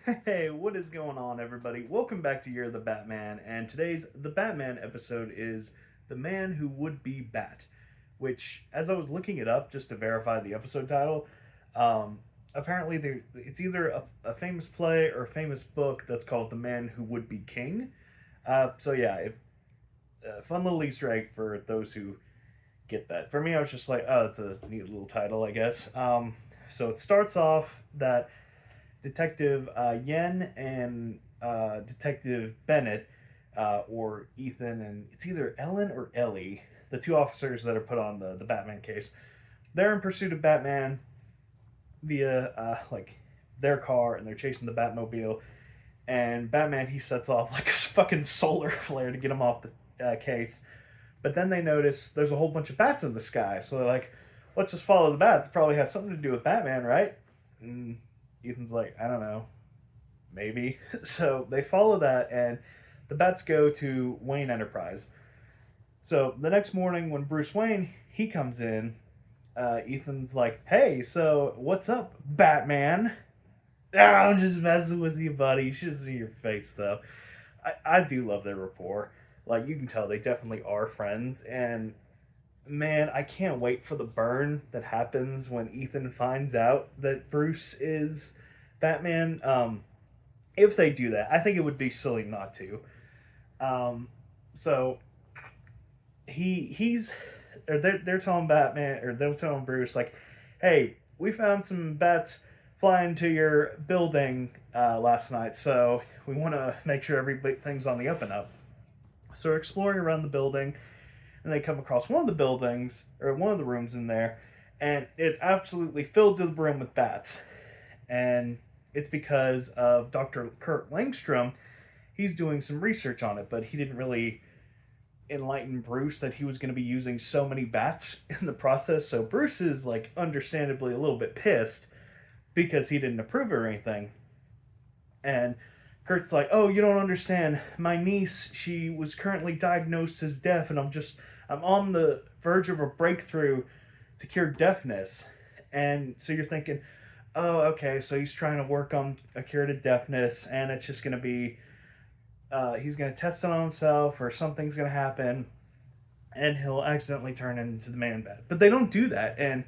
Hey, what is going on, everybody? Welcome back to Year of the Batman, and today's The Batman episode is The Man Who Would Be Bat, which, as I was looking it up just to verify the episode title, um, apparently it's either a famous play or a famous book that's called The Man Who Would Be King. Fun little Easter egg for those who get that. For me, I was just like, oh, it's a neat little title, I guess. So it starts off that Detective Yen and Detective Bennett, or Ethan, and it's either Ellen or Ellie, the two officers that are put on the Batman case. They're in pursuit of Batman via their car, and they're chasing the Batmobile. And Batman, he sets off like a fucking solar flare to get him off the case. But then they notice there's a whole bunch of bats in the sky, so they're like, "Let's just follow the bats. It probably has something to do with Batman, right?" And Ethan's like, "I don't know, maybe." So they follow that, and the bats go to Wayne Enterprise. So the next morning, when Bruce Wayne he comes in, Ethan's like, "Hey, so what's up, Batman?" "Ah, I'm just messing with you, buddy. You should see your face, though." I do love their rapport. Like, you can tell they definitely are friends, and man, I can't wait for the burn that happens when Ethan finds out that Bruce is Batman. If they do that, I think it would be silly not to. Um, so he's or they're telling Batman, or they're telling Bruce like, "Hey, we found some bats flying to your building last night, so we want to make sure everything's on the up and up." So they're exploring around the building, and they come across one of the buildings or one of the rooms in there, and it's absolutely filled to the brim with bats. And it's because of Dr. Kurt Langstrom. He's doing some research on it, but he didn't really enlighten Bruce that he was going to be using so many bats in the process. So Bruce is like understandably a little bit pissed because he didn't approve or anything. And Kurt's like, "Oh, you don't understand. My niece, she was currently diagnosed as deaf, and I'm on the verge of a breakthrough to cure deafness." And so you're thinking, "Oh, okay, so he's trying to work on a cure to deafness, and it's just going to be, he's going to test it on himself, or something's going to happen, and he'll accidentally turn into the Man Bat." But they don't do that, and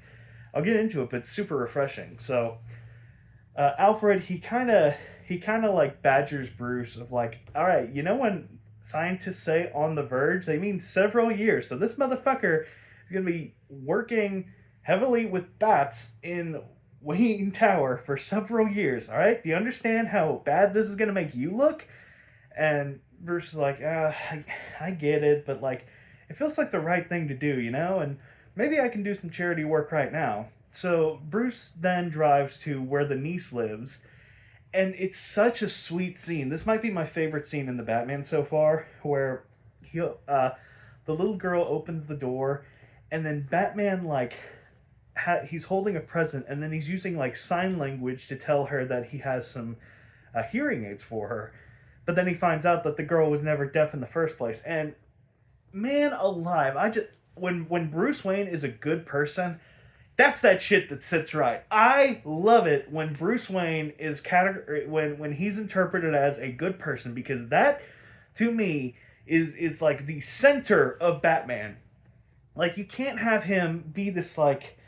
I'll get into it, but it's super refreshing. So Alfred, he kind of like badgers Bruce of like, "All right, you know when scientists say on the verge, they mean several years. So this motherfucker is gonna be working heavily with bats in Wayne Tower for several years. All right, do you understand how bad this is gonna make you look?" And Bruce is like, I get it, but like, it feels like the right thing to do, and maybe I can do some charity work right now." So Bruce then drives to where the niece lives, and it's such a sweet scene. This might be my favorite scene in the Batman so far, where the little girl opens the door, and then Batman like he's holding a present, and then he's using like sign language to tell her that he has some hearing aids for her. But then he finds out that the girl was never deaf in the first place, and man alive, I just when Bruce Wayne is a good person, that's that shit that sits right. I love it when Bruce Wayne is when he's interpreted as a good person, because that to me is like the center of Batman. Like, you can't have him be this like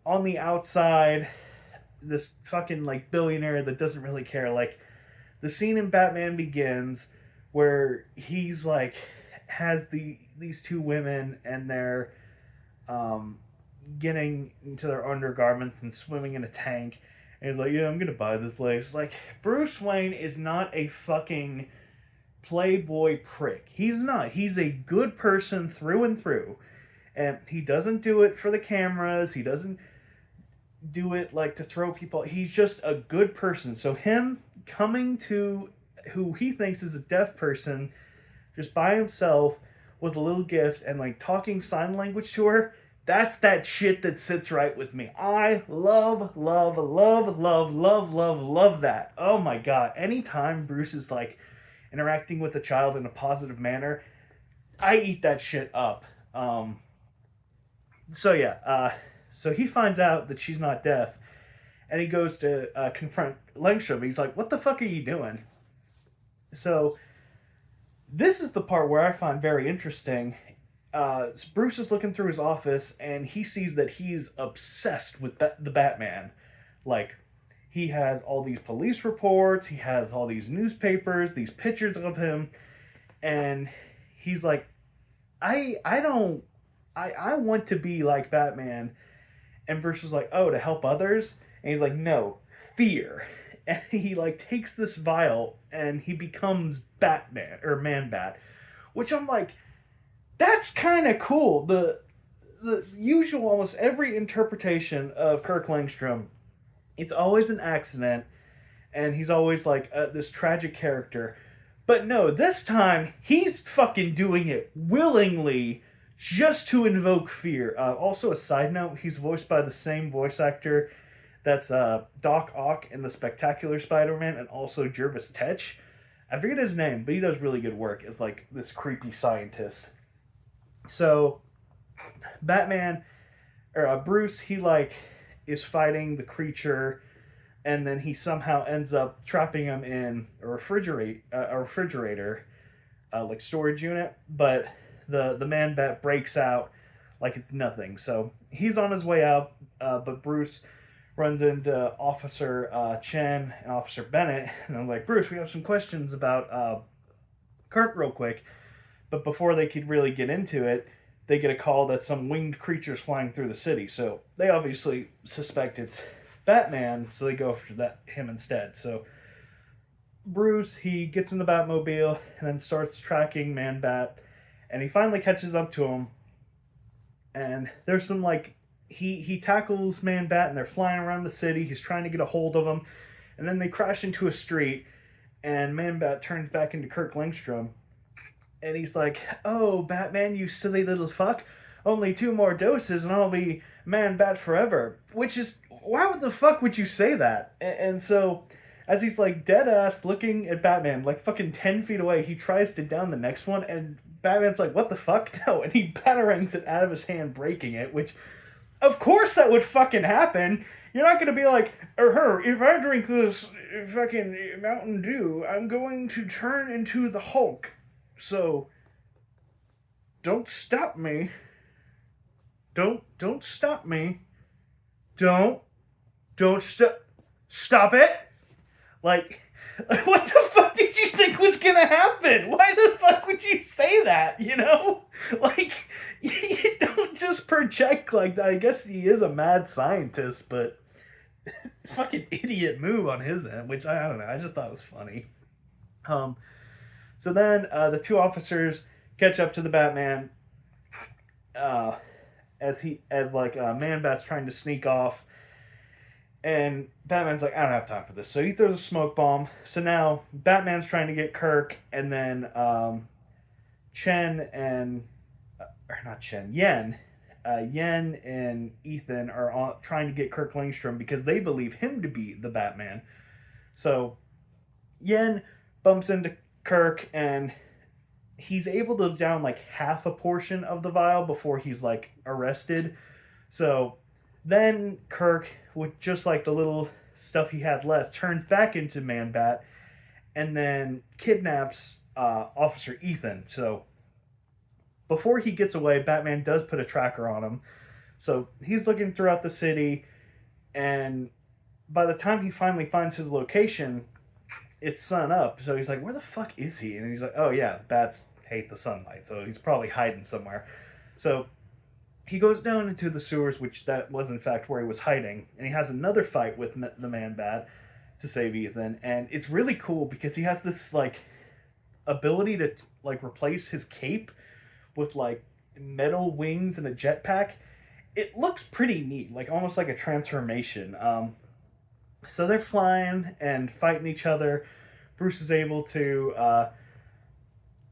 on the outside, this fucking like billionaire that doesn't really care. Like, the scene in Batman Begins where he's like has these two women, and they're um getting into their undergarments and swimming in a tank. And he's like, "Yeah, I'm gonna buy this place." Like, Bruce Wayne is not a fucking playboy prick. He's not. He's a good person through and through. And he doesn't do it for the cameras. He doesn't do it like to throw people. He's just a good person. So him coming to who he thinks is a deaf person just by himself with a little gift and like talking sign language to her, that's that shit that sits right with me. I love, love, love, love, love, love, love that. Oh my god. Anytime Bruce is like interacting with a child in a positive manner, I eat that shit up. So yeah, so he finds out that she's not deaf, and he goes to confront Langstrom. He's like, "What the fuck are you doing?" So this is the part where I find very interesting. Bruce is looking through his office and he sees that he's obsessed with the Batman. Like, he has all these police reports, he has all these newspapers, these pictures of him, and he's like, I want to be like Batman. And Bruce is like, "Oh, to help others?" And he's like, "No, fear." And he like takes this vial and he becomes Batman or Man Bat, which I'm like, that's kind of cool. The usual, almost every interpretation of Kirk Langstrom, it's always an accident, and he's always like this tragic character. But no, this time he's fucking doing it willingly, just to invoke fear. Also, a side note: he's voiced by the same voice actor that's Doc Ock in the Spectacular Spider-Man, and also Jervis Tetch. I forget his name, but he does really good work as like this creepy scientist. So Batman or Bruce, he like is fighting the creature, and then he somehow ends up trapping him in a refrigerator, like storage unit. But the Man Bat breaks out like it's nothing. So he's on his way out, but Bruce runs into Officer Chen and Officer Bennett, and I'm like, "Bruce, we have some questions about Kirk real quick." But before they could really get into it, they get a call that some winged creature's flying through the city. So they obviously suspect it's Batman, so they go after him instead. So Bruce, he gets in the Batmobile and then starts tracking Man Bat, and he finally catches up to him. And there's some like he tackles Man Bat and they're flying around the city. He's trying to get a hold of him, and then they crash into a street, and Man Bat turns back into Kirk Langstrom. And he's like, "Oh, Batman, you silly little fuck. Only 2 more doses and I'll be Man Bat forever." Which is, why the fuck would you say that? And so, as he's like dead ass looking at Batman, like fucking 10 feet away, he tries to down the next one, and Batman's like, "What the fuck?" No, and he batarangs it out of his hand, breaking it, which, of course that would fucking happen. You're not gonna be like, if I drink this fucking Mountain Dew, I'm going to turn into the Hulk. So, don't stop me. Don't stop me. Don't stop it. Like, what the fuck did you think was gonna happen? Why the fuck would you say that, you know? Like, you don't just project like that. I guess he is a mad scientist, but fucking idiot move on his end, which I don't know, I just thought was funny. So then the 2 officers catch up to the Batman as Man Bat's trying to sneak off, and Batman's like, "I don't have time for this." So he throws a smoke bomb. So now Batman's trying to get Kirk, and then Yen and Ethan are trying to get Kirk Langstrom because they believe him to be the Batman. So Yen bumps into Kirk, and he's able to down like half a portion of the vial before he's like arrested. So then Kirk, with just like the little stuff he had left, turns back into Man Bat and then kidnaps Officer Ethan. So before he gets away, Batman does put a tracker on him. So he's looking throughout the city, and by the time he finally finds his location, it's sun up. So he's like, "Where the fuck is he?" And he's like, "Oh yeah, bats hate the sunlight, so he's probably hiding somewhere." So he goes down into the sewers, which that was in fact where he was hiding, and he has another fight with the Man Bat to save Ethan. And it's really cool because he has this like ability to like replace his cape with like metal wings and a jetpack. It looks pretty neat, like almost like a transformation. So they're flying and fighting each other. Bruce is able to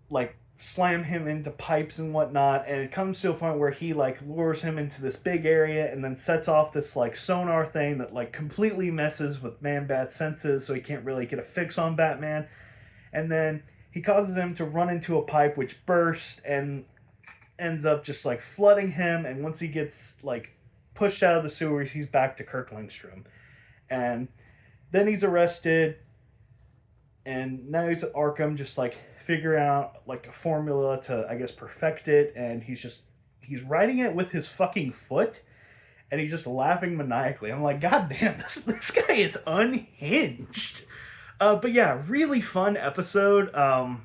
like slam him into pipes and whatnot, and it comes to a point where he like lures him into this big area and then sets off this like sonar thing that like completely messes with Man Bat's senses, so he can't really get a fix on Batman. And then he causes him to run into a pipe which bursts and ends up just like flooding him, and once he gets like pushed out of the sewers, he's back to Kirk Langstrom. And then he's arrested, and now he's at Arkham, just like figuring out like a formula to, I guess, perfect it. And he's writing it with his fucking foot, and he's just laughing maniacally. I'm like, God damn, this guy is unhinged. But yeah, really fun episode. I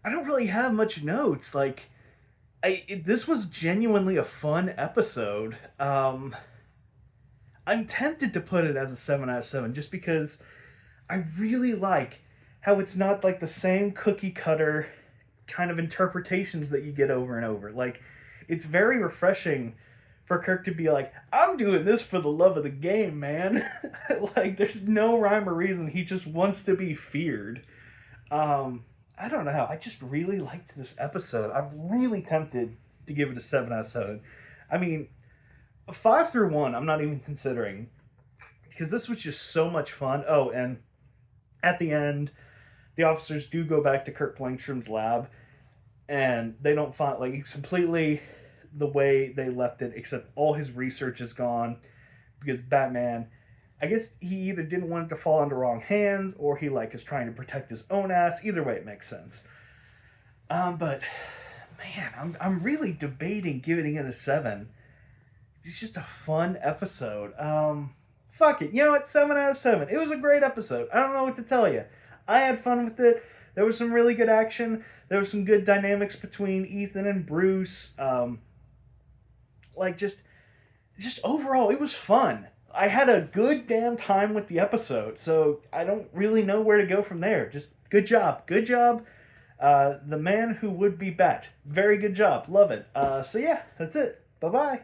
don't really have much notes. Like, this was genuinely a fun episode. I'm tempted to put it as a 7 out of 7 just because I really like how it's not like the same cookie cutter kind of interpretations that you get over and over. Like, it's very refreshing for Kirk to be like, I'm doing this for the love of the game, man. Like, there's no rhyme or reason. He just wants to be feared. I don't know. I just really liked this episode. I'm really tempted to give it a 7 out of 7. I mean, 5 through 1, I'm not even considering, because this was just so much fun. Oh, and at the end, the officers do go back to Kirk Langstrom's lab, and they don't find, like, it's completely the way they left it, except all his research is gone, because Batman, I guess he either didn't want it to fall into wrong hands, or he, like, is trying to protect his own ass. Either way, it makes sense. But, man, I'm really debating giving it a 7. It's just a fun episode. Fuck it. You know what? 7 out of 7. It was a great episode. I don't know what to tell you. I had fun with it. There was some really good action. There was some good dynamics between Ethan and Bruce. Like, just overall, it was fun. I had a good damn time with the episode, so I don't really know where to go from there. Just good job. Good job. The man who would be Bat. Very good job. Love it. So yeah, that's it. Bye-bye.